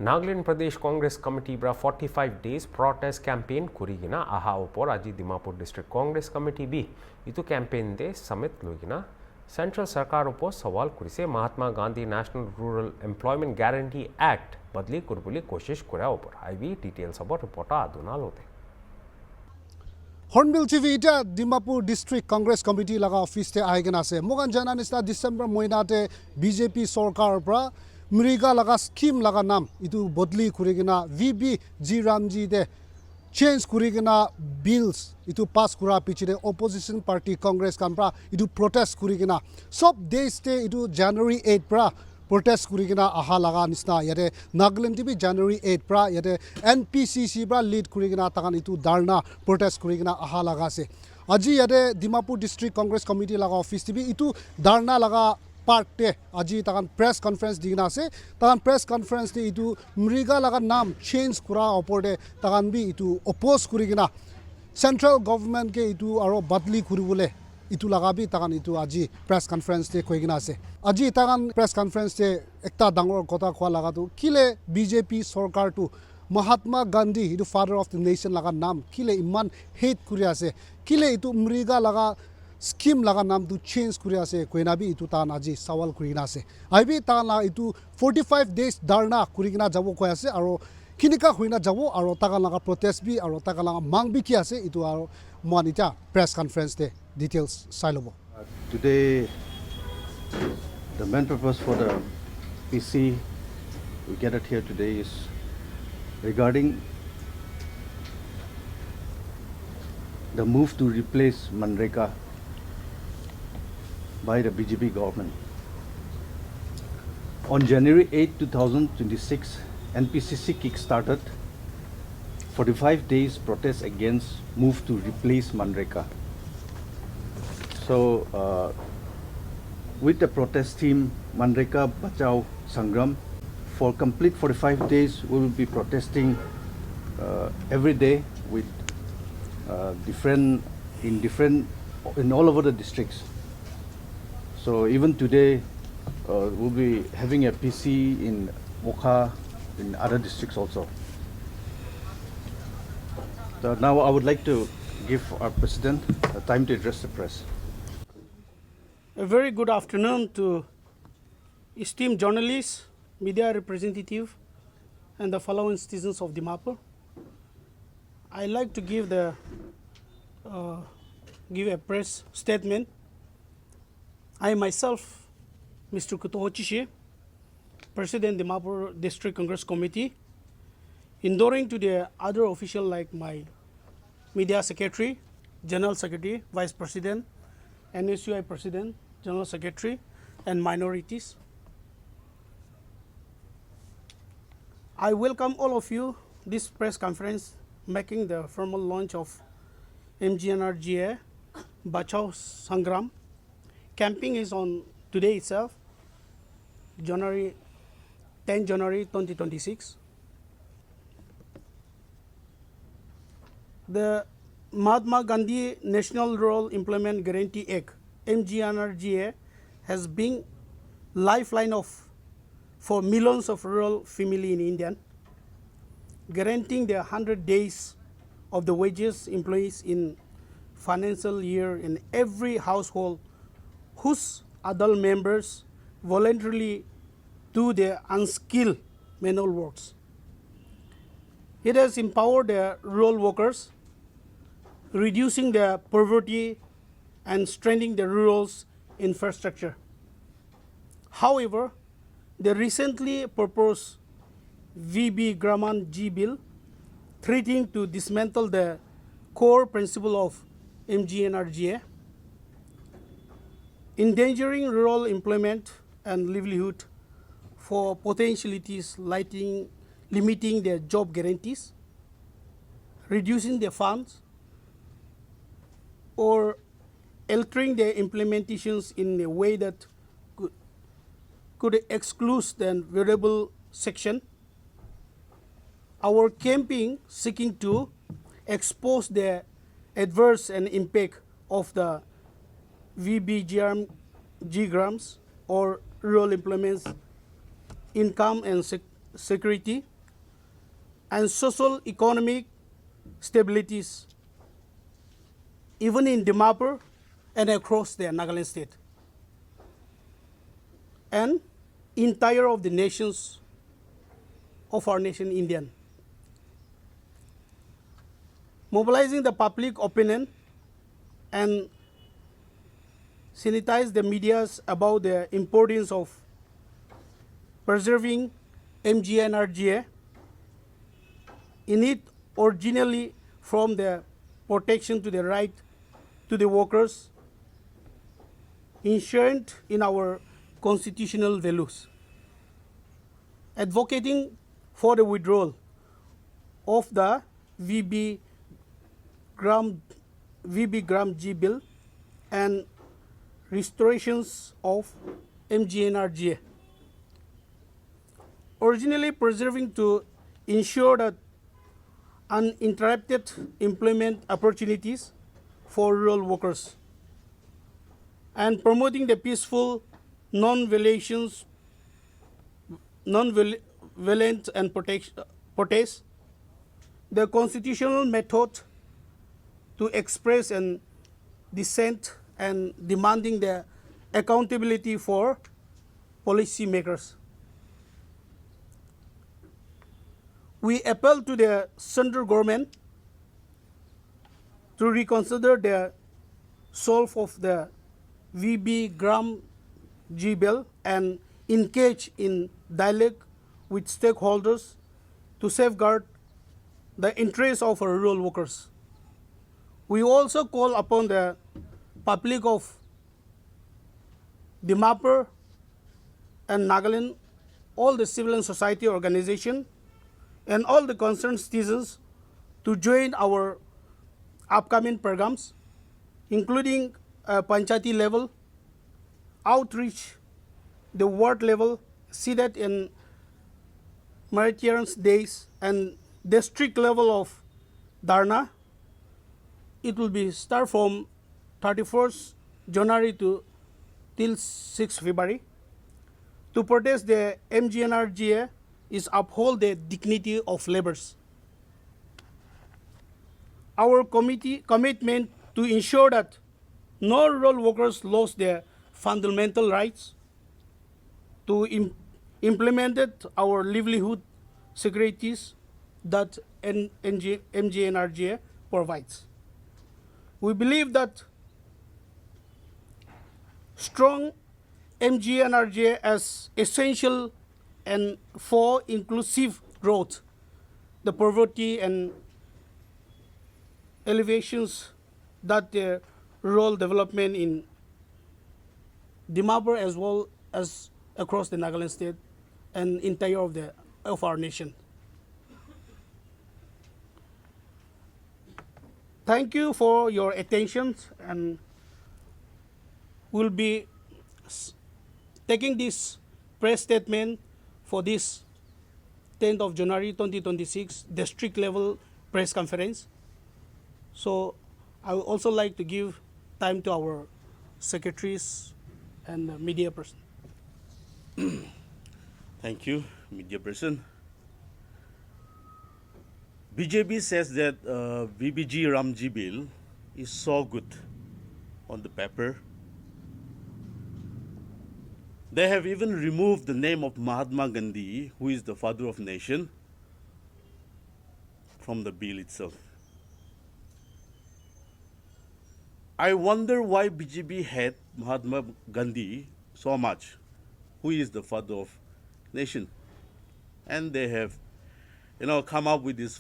Nagaland Pradesh Congress Committee bra 45 days protest campaign kurigina aha upor aji Dimapur District Congress Committee bi itu campaign de samit loigina Central Sarkar upor sawal kurise Mahatma Gandhi National Rural Employment Guarantee Act badli kurbuli koshish kura upor IV details about reporter aduna lote Hornbill TV ita Dimapur District Congress Committee laga office te aigen ase mogan jana nisna December moina te BJP sarkar pra Mgnrega laga scheme laga nam itu bodli kurigina VB G Ramji de change kurigina bills itu pass kura pichide opposition party Congress kampra itu protest kurigina sob days te itu January 8 pra protest kurigina aha laga nisna yate Nagaland TV January 8 pra yate NPCC pra lead kurigina takan itu dharna protest kurigina aha laga se aji yate Dimapur District Congress Committee laga office TV itu dharna laga part te aji takan press conference digna ase takan press conference te itu Mgnrega laga nam change kura opor de takan bi itu oppose kurigina central government ke itu aro badli kuribole itu laga bi takan itu aji press conference te koigina ase aji takan press conference te ekta dangor kota khwa laga tu kile BJP sarkar tu Mahatma Gandhi itu father of the nation laga nam kile iman hate kuri ase kile itu Mgnrega laga scheme laga nam tu change kuri ase koina bi itu tan aji sawal kurina ase aibi tan la itu 45 days dharna kurigina jabo koi ase aro kinika huina jabo aro takan laga protest bi aro takan laga mang bi ki ase itu aro monita press conference te details sailobo today the main purpose for the PC we gathered here today is regarding the move to replace Mgnrega by the BJP government. On January 8, 2026, NPCC kick-started 45 days protest against move to replace Mgnrega. So, with the protest team Mgnrega Bachao Sangram, for complete 45 days, we will be protesting every day with in all over the districts. So even today, we'll be having a PC in Mokha, in other districts also. So now I would like to give our President time to address the press. A very good afternoon to esteemed journalists, media representative, and the following citizens of Dimapur. I like to give a press statement. I myself, Mr. Kutohochishe, President Dimapur District Congress Committee, endorsing to the other official like my Media Secretary, General Secretary, Vice President, NSUI President, General Secretary, and minorities. I welcome all of you this press conference making the formal launch of Mgnrega Bachao Sangram. Camping is on today itself, 10 January 2026. The Mahatma Gandhi National Rural Employment Guarantee Act, Mgnrega, has been lifeline for millions of rural families in India, guaranteeing the 100 days of the wages employees in financial year in every household whose adult members voluntarily do their unskilled manual works. It has empowered the rural workers, reducing the poverty and strengthening the rural infrastructure. However, the recently proposed VB Graman G bill threatening to dismantle the core principle of Mgnrega, endangering rural employment and livelihood for potentialities limiting their job guarantees, reducing their funds, or altering their implementations in a way that could exclude the vulnerable section. Our campaign seeking to expose the adverse and impact of the VBGRAMs or rural employment's income and security and social economic stabilities, even in Dimapur and across the Nagaland state, and entire of the nations of our nation, Indian. Mobilizing the public opinion and sensitize the medias about the importance of preserving Mgnrega in it originally from the protection to the right to the workers inherent in our constitutional values, advocating for the withdrawal of the VB Gram G bill and restorations of Mgnrega, originally preserving to ensure that uninterrupted employment opportunities for rural workers and promoting the peaceful non-violent and protest, the constitutional method to express and dissent and demanding the accountability for policy makers. We appeal to the central government to reconsider the solve of the VB Gram G bill and engage in dialogue with stakeholders to safeguard the interests of our rural workers. We also call upon the public of Dimapur and Nagaland, all the civil and society organizations, and all the concerned citizens to join our upcoming programs, including Panchayati level, outreach, the ward level, seated in Meritorious days, and district level of Dharna. It will be start from 31st January to till 6 February. To protest the Mgnrega is uphold the dignity of laborers. Our commitment to ensure that no rural workers lose their fundamental rights, to implement our livelihood securities that Mgnrega provides. We believe that strong Mgnrega as essential and for inclusive growth, the poverty and elevations that the rural development in Dimapur as well as across the Nagaland state and entire of our nation. Thank you for your attention, and we'll be taking this press statement for this 10th of January 2026 district level press conference. So I would also like to give time to our secretaries and media person. Thank you, media person. BJP says that VBG Ramji bill is so good on the paper. They have even removed the name of Mahatma Gandhi, who is the father of nation, from the bill itself. I wonder why BJP hate Mahatma Gandhi so much, who is the father of nation. And they have, come up with this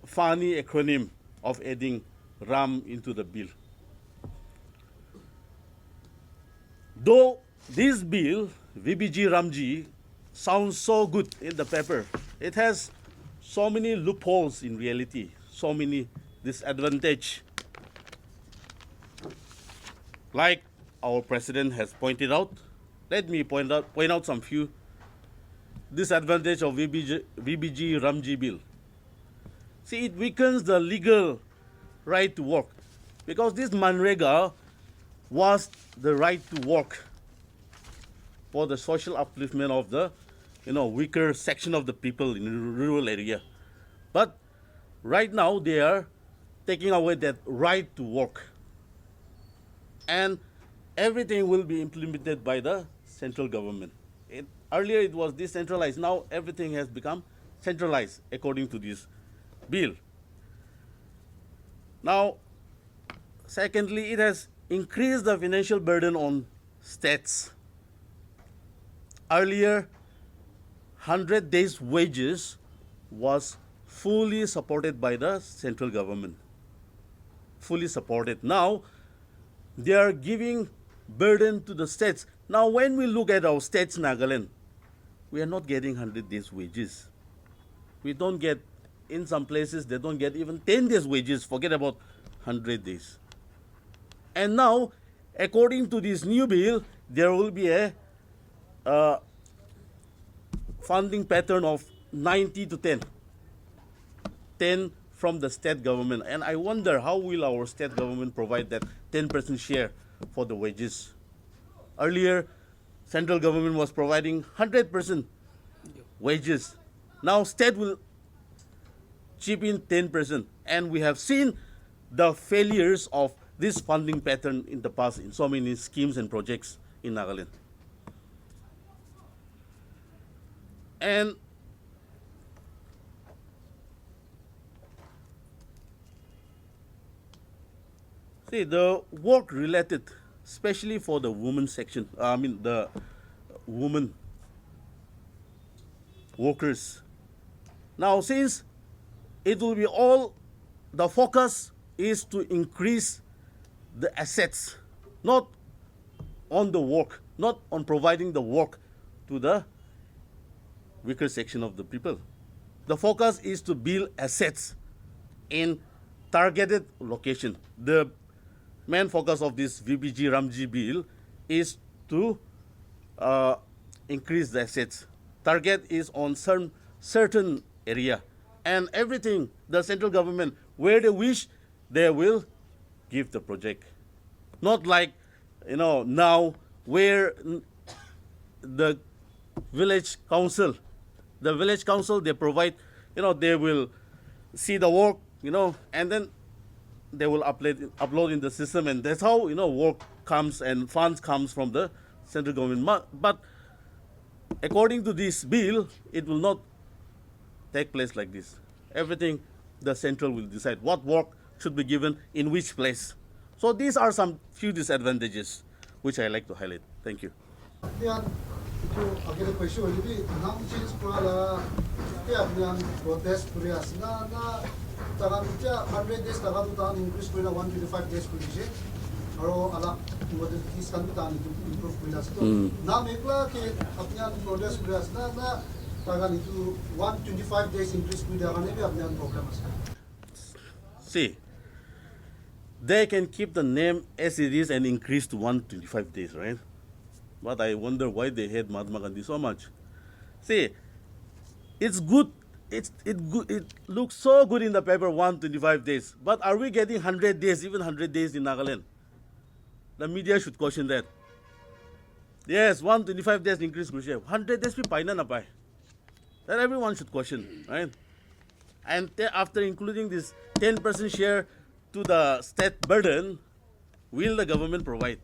funny acronym of adding Ram into the bill. Though this bill, VBG Ramji, sounds so good in the paper, it has so many loopholes in reality, so many disadvantages. Like our president has pointed out, let me point out some few disadvantages of VBG Ramji bill. See, it weakens the legal right to work, because this Mgnrega was the right to work for the social upliftment of the weaker section of the people in the rural area. But right now they are taking away that right to work. And everything will be implemented by the central government. Earlier it was decentralized. Now everything has become centralized according to this bill. Now, secondly, it has increased the financial burden on states. Earlier, 100 days wages was fully supported by the central government. Fully supported. Now, they are giving burden to the states. Now, when we look at our states, Nagaland, we are not getting 100 days wages. We don't get, in some places, they don't get even 10 days wages, forget about 100 days. And now, according to this new bill, there will be a funding pattern of 90 to 10. 10 from the state government. And I wonder how will our state government provide that 10% share for the wages. Earlier, central government was providing 100% wages. Now state will chip in 10%. And we have seen the failures of this funding pattern in the past in so many schemes and projects in Nagaland. And see, the work related, especially for the women section, the women workers. Now, since it will be all, the focus is to increase the assets, not on the work, not on providing the work to the weaker section of the people. The focus is to build assets in targeted location. The main focus of this VBG Ramji bill is to increase the assets. Target is on certain area, and everything the central government, where they wish, they will give the project. Not like now where the village council they provide, they will see the work, and then they will upload in the system, and that's how work comes and funds comes from the central government. But according to this bill, it will not take place like this. Everything the central will decide what work should be given in which place. So these are some few disadvantages which I like to highlight. Thank you. Yan, ito agad ko issue hindi nang change pala kaya yan protest kurias na tagan kya 100 days tagan utan increase ko na 125 days ko dije aro ala modalities kan utan improve ko na so na mekla ke apnya protest kurias na tagan itu 125 days increase ko da kane be apnya problem asa. See, they can keep the name as it is and increase to 125 days, right? But I wonder why they hate Mahatma Gandhi so much. See, it's good. It looks so good in the paper, 125 days. But are we getting 100 days, even 100 days in Nagaland? The media should caution that. Yes, 125 days increase, 100 days we pay na pay. That everyone should caution, right? And after including this 10% share to the state burden, will the government provide?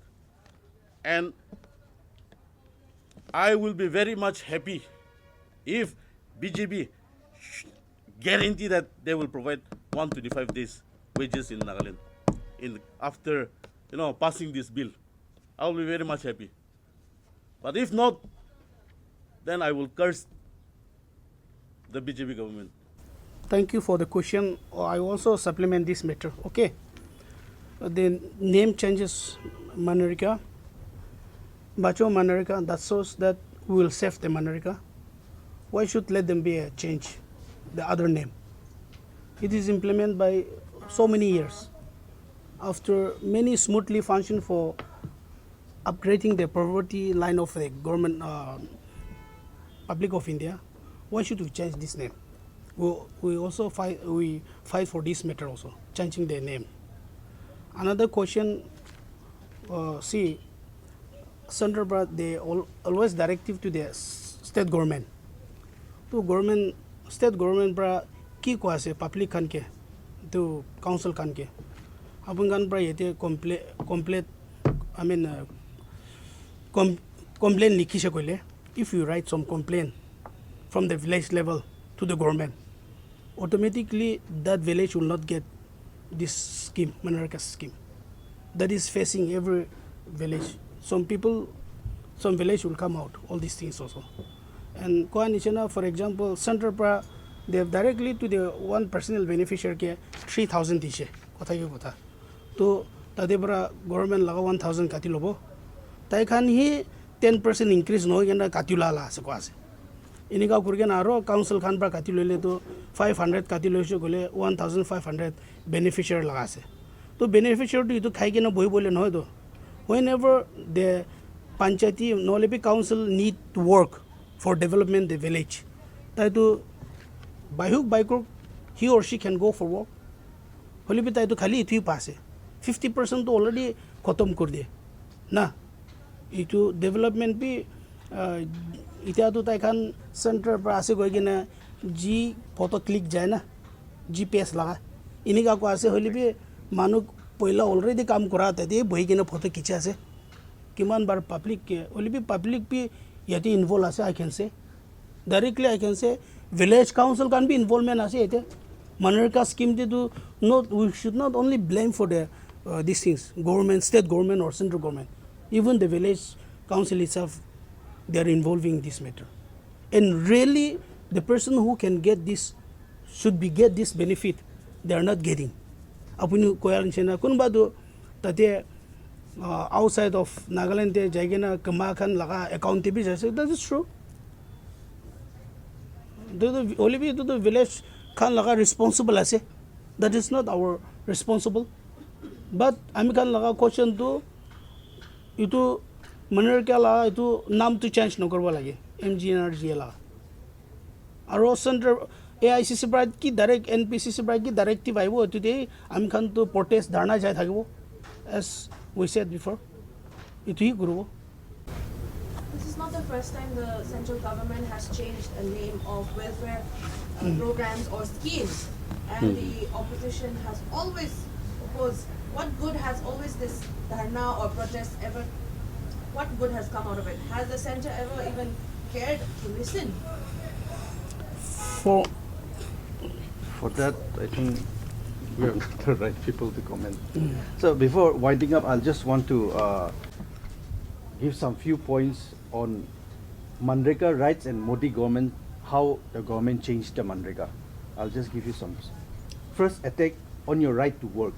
And I will be very much happy if BJP guarantee that they will provide 125 days wages in Nagaland after passing this bill. I will be very much happy. But if not, then I will curse the BJP government. Thank you for the question. I also supplement this matter. Okay. The name changes Mgnrega. Bacho Mgnrega, that shows that we will save the Mgnrega. Why should let them be a change the other name? It is implemented by so many years. After many smoothly function for upgrading the poverty line of the government public of India, why should we change this name? We also fight for this matter also, changing the name. Another question, see, Central they always directive to the state government to government state government pra ki ko ase public khan ke to council khan ke apun khan pra yete complaint I mean complaint likhi se koile if you write some complaint from the village level to the government, automatically that village will not get this scheme, Mgnrega scheme. That is facing every village. Some people, some village will come out, all these things also. And Koanishana, for example, Center Pra, they have directly to the one personal beneficiary ke 3,000 dishe. Kotha ke kotha. To tade pra government laga 1,000 kati lobo. Tai khan hi 10% increase no gena kati la se ko ase. Inika kurgen aro council khan pra kati lele to 500 kati loise gole 1,500 beneficiary laga se. To beneficiary to khai kena boi bole no do. Whenever the panchayati nolepi council need to work for development the village, tai to by hook by crook he or she can go for work. Holipi tai to khali ithui paase 50% to already khatam kar diye na itu development pi इत्या तो ताई Khan centre पर आसे कोई किना जी photo click जाए ना GPS लगा इन्हीं का को आसे होली भी मानो पहला ऑलरेडी काम कराते थे वही किना फोटो खींचा से किमान बार पब्लिक के होली भी पब्लिक भी यदि इन्वॉल्व आसे I can say directly I can say village council can be involvement आसे ये थे Mgnrega scheme थे तो not we should not only blame for the these things government state government or central government even the village council itself they are involving this matter and really the person who can get this should be get this benefit they are not getting apuni koyal chena kunba do tate outside of Nagaland te jaigena kama khan laga account te bhi jaise that is true the only be to the village khan laga responsible ase that is not our responsible but ami khan laga question to itu Mgnrega la itu naam to change no karwa lage Mgnrega la aro center AICC bride ki direct NPCC bride ki directive aibo today am khan to protest dharna jai thakibo as we said before itu hi gurubo. This is not the first time the central government has changed a name of welfare programs or schemes and the opposition has always opposed. What good has always this dharna or protest ever what good has come out of it? Has the center ever even cared to listen? For that, I think we are not the right people to comment. So before winding up, I'll just want to give some few points on Mgnrega rights and Modi government, how the government changed the Mgnrega. I'll just give you some. First, attack on your right to work.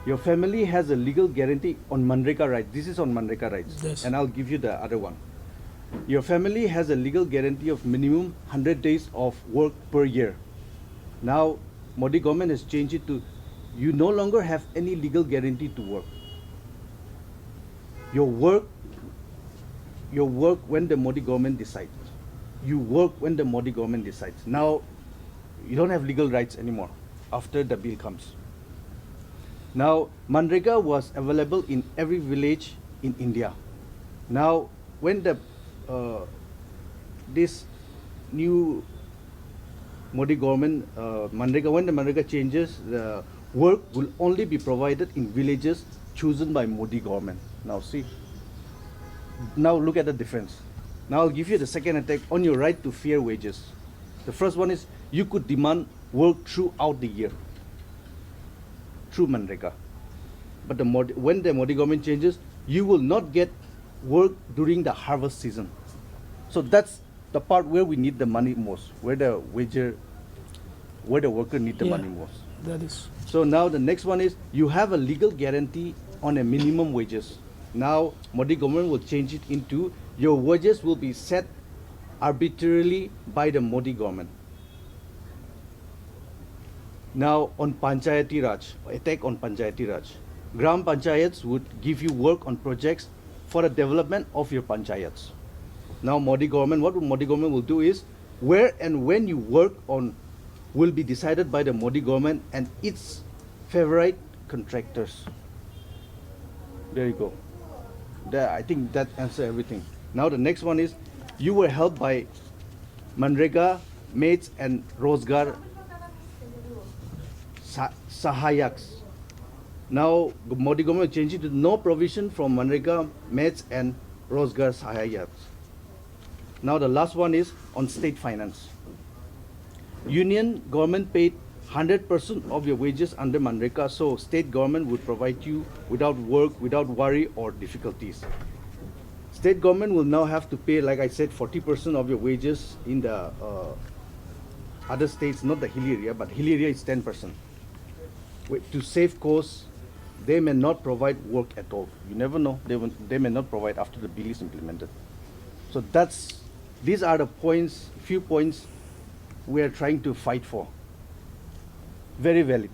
Your family has a legal guarantee on Mgnrega rights. This is on Mgnrega rights. Yes. And I'll give you the other one. Your family has a legal guarantee of minimum 100 days of work per year. Now, Modi government has changed it to you no longer have any legal guarantee to work. Your work when the Modi government decides. You work when the Modi government decides. Now, you don't have legal rights anymore after the bill comes. Now, Mgnrega was available in every village in India. Now, when the this new Modi government, Mgnrega, when the Mgnrega changes, the work will only be provided in villages chosen by Modi government. Now, see. Now, look at the difference. Now, I'll give you the second attack on your right to fair wages. The first one is you could demand work throughout the year. Through Mgnrega. But when the Modi government changes, you will not get work during the harvest season. So that's the part where we need the money most, where the worker need the money most. That is. So now the next one is you have a legal guarantee on a minimum wages. Now Modi government will change it into your wages will be set arbitrarily by the Modi government. Now on Panchayati Raj, attack on Panchayati Raj. Gram Panchayats would give you work on projects for the development of your Panchayats. Now Modi government, what Modi government will do is, where and when you work on will be decided by the Modi government and its favorite contractors. There you go. I think that answers everything. Now the next one is, you were helped by Mgnrega mates and Rozgar Sahayaks. Now, Modi government changed it to no provision from Mgnrega, mates and Rozgar Sahayaks. Now, the last one is on state finance. Union government paid 100% of your wages under Mgnrega, so state government would provide you without work, without worry or difficulties. State government will now have to pay, like I said, 40% of your wages in the other states, not the hill area, but hill area is 10%. To save costs, they may not provide work at all. You never know. They may not provide after the bill is implemented. So these are the points, few points we are trying to fight for. Very valid.